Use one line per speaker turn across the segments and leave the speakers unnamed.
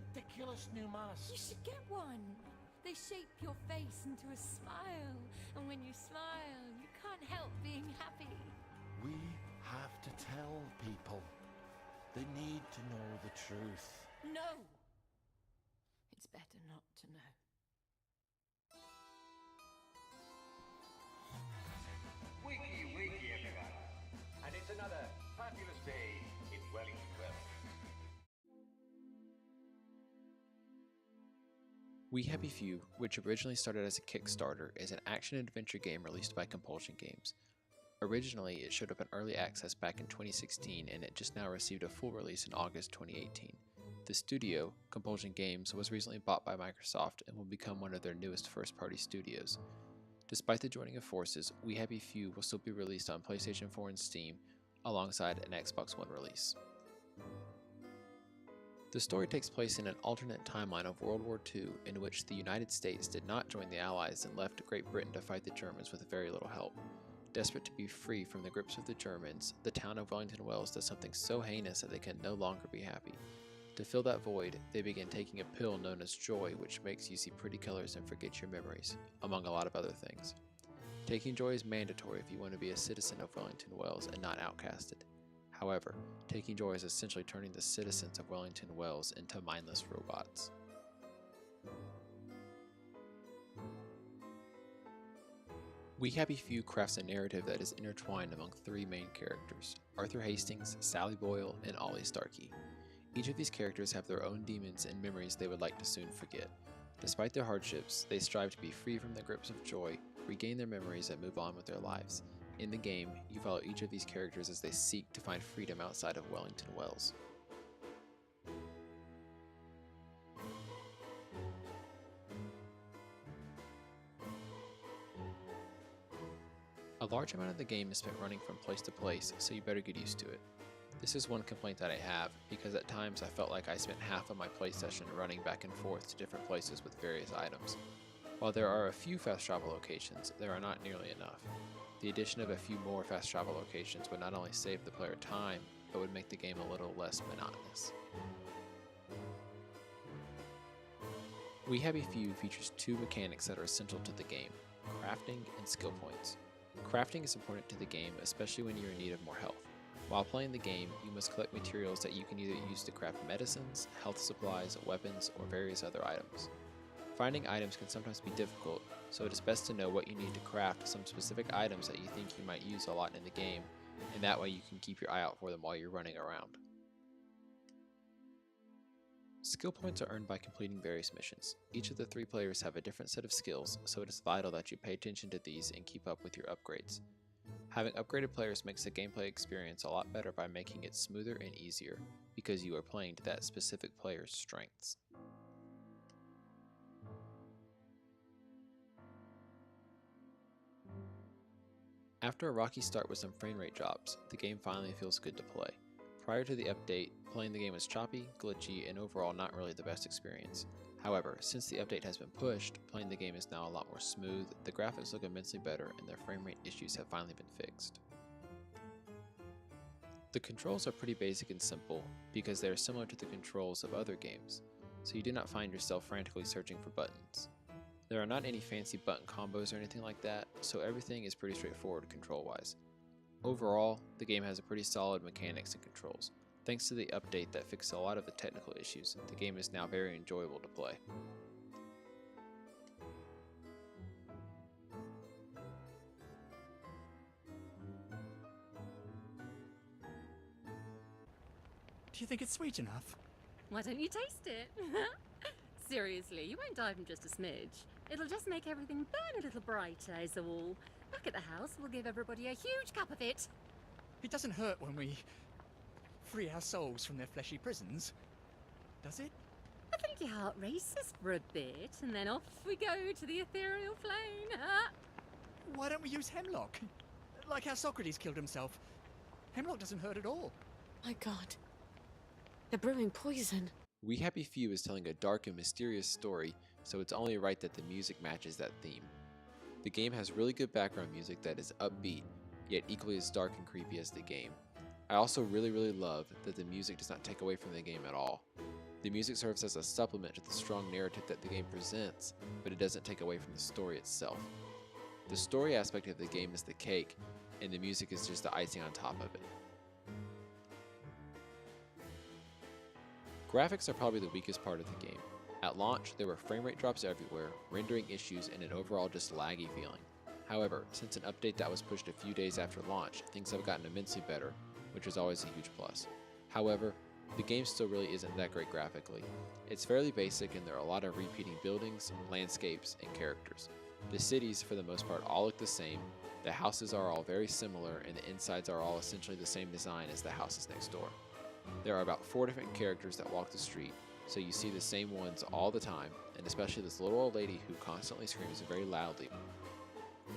ridiculous new masks.
You should get one. They shape your face into a smile, and when you smile, you can't help being happy.
We have to tell people. They need to know the truth.
No! It's better not to know.
Wakey, everyone. And it's another fabulous day in Wellington Wells.
We Happy Few, which originally started as a Kickstarter, is an action-adventure game released by Compulsion Games. Originally, it showed up in early access back in 2016, and it just now received a full release in August 2018. The studio, Compulsion Games, was recently bought by Microsoft and will become one of their newest first-party studios. Despite the joining of forces, We Happy Few will still be released on PlayStation 4 and Steam, alongside an Xbox One release. The story takes place in an alternate timeline of World War II in which the United States did not join the Allies and left Great Britain to fight the Germans with very little help. Desperate to be free from the grips of the Germans, the town of Wellington Wells does something so heinous that they can no longer be happy. To fill that void, they begin taking a pill known as Joy, which makes you see pretty colors and forget your memories, among a lot of other things. Taking Joy is mandatory if you want to be a citizen of Wellington Wells and not outcasted. However, taking Joy is essentially turning the citizens of Wellington Wells into mindless robots. We Happy Few crafts a narrative that is intertwined among three main characters: Arthur Hastings, Sally Boyle, and Ollie Starkey. Each of these characters have their own demons and memories they would like to soon forget. Despite their hardships, they strive to be free from the grips of joy, regain their memories, and move on with their lives. In the game, you follow each of these characters as they seek to find freedom outside of Wellington Wells. A large amount of the game is spent running from place to place, so you better get used to it. This is one complaint that I have, because at times I felt like I spent half of my play session running back and forth to different places with various items. While there are a few fast travel locations, there are not nearly enough. The addition of a few more fast travel locations would not only save the player time, but would make the game a little less monotonous. We Happy Few features two mechanics that are essential to the game: crafting and skill points. Crafting is important to the game, especially when you're in need of more health. While playing the game, you must collect materials that you can either use to craft medicines, health supplies, weapons, or various other items. Finding items can sometimes be difficult, so it is best to know what you need to craft some specific items that you think you might use a lot in the game, and that way you can keep your eye out for them while you're running around. Skill points are earned by completing various missions. Each of the three players have a different set of skills, so it is vital that you pay attention to these and keep up with your upgrades. Having upgraded players makes the gameplay experience a lot better by making it smoother and easier, because you are playing to that specific player's strengths. After a rocky start with some frame rate drops, the game finally feels good to play. Prior to the update, playing the game was choppy, glitchy, and overall not really the best experience. However, since the update has been pushed, playing the game is now a lot more smooth, the graphics look immensely better, and their frame rate issues have finally been fixed. The controls are pretty basic and simple, because they are similar to the controls of other games, so you do not find yourself frantically searching for buttons. There are not any fancy button combos or anything like that, so everything is pretty straightforward control-wise. Overall, the game has a pretty solid mechanics and controls. Thanks to the update that fixed a lot of the technical issues, the game is now very enjoyable to play.
Do you think it's sweet enough?
Why don't you taste it? Seriously, you won't die from just a smidge. It'll just make everything burn a little brighter is all. Back at the house, we'll give everybody a huge cup of it.
It doesn't hurt when we free our souls from their fleshy prisons, does it?
I think your heart races for a bit, and then off we go to the ethereal plane.
Why don't we use hemlock? Like how Socrates killed himself. Hemlock doesn't hurt at all.
My God. They're brewing poison.
We Happy Few is telling a dark and mysterious story, so it's only right that the music matches that theme. The game has really good background music that is upbeat, yet equally as dark and creepy as the game. I also really love that the music does not take away from the game at all. The music serves as a supplement to the strong narrative that the game presents, but it doesn't take away from the story itself. The story aspect of the game is the cake, and the music is just the icing on top of it. Graphics are probably the weakest part of the game. At launch, there were frame rate drops everywhere, rendering issues, and an overall just laggy feeling. However, since an update that was pushed a few days after launch, things have gotten immensely better, which is always a huge plus. However, the game still really isn't that great graphically. It's fairly basic and there are a lot of repeating buildings, landscapes, and characters. The cities, for the most part, all look the same, the houses are all very similar, and the insides are all essentially the same design as the houses next door. There are about 4 different characters that walk the street, so you see the same ones all the time, and especially this little old lady who constantly screams very loudly.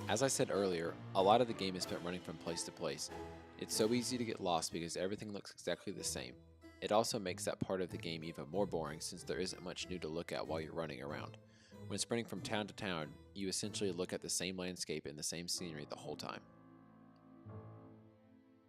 As I said earlier, a lot of the game is spent running from place to place. It's so easy to get lost because everything looks exactly the same. It also makes that part of the game even more boring since there isn't much new to look at while you're running around. When sprinting from town to town, you essentially look at the same landscape and the same scenery the whole time.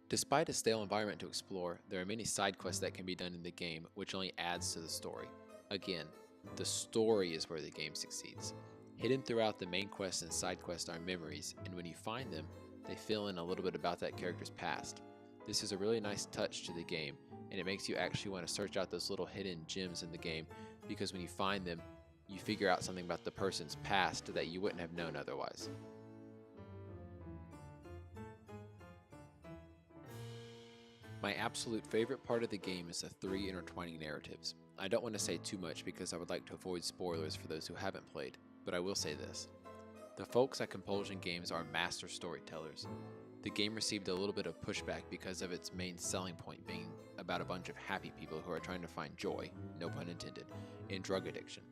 Despite a stale environment to explore, there are many side quests that can be done in the game, which only adds to the story. Again, the story is where the game succeeds. Hidden throughout the main quests and side quests are memories, and when you find them, they fill in a little bit about that character's past. This is a really nice touch to the game, and it makes you actually want to search out those little hidden gems in the game, because when you find them, you figure out something about the person's past that you wouldn't have known otherwise. My absolute favorite part of the game is the 3 intertwining narratives. I don't want to say too much because I would like to avoid spoilers for those who haven't played, but I will say this. The folks at Compulsion Games are master storytellers. The game received a little bit of pushback because of its main selling point being about a bunch of happy people who are trying to find joy, no pun intended, in drug addiction.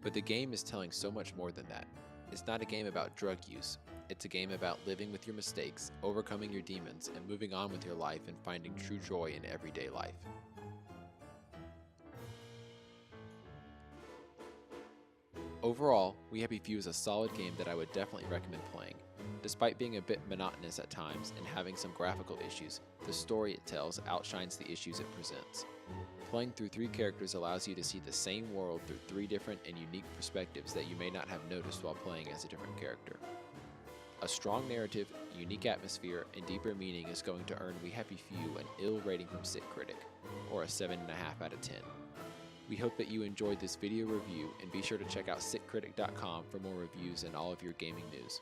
But the game is telling so much more than that. It's not a game about drug use. It's a game about living with your mistakes, overcoming your demons, and moving on with your life and finding true joy in everyday life. Overall, We Happy Few is a solid game that I would definitely recommend playing. Despite being a bit monotonous at times and having some graphical issues, the story it tells outshines the issues it presents. Playing through 3 characters allows you to see the same world through 3 different and unique perspectives that you may not have noticed while playing as a different character. A strong narrative, unique atmosphere, and deeper meaning is going to earn We Happy Few an ill rating from Critic, or a 7.5 out of 10. We hope that you enjoyed this video review, and be sure to check out sitcritic.com for more reviews and all of your gaming news.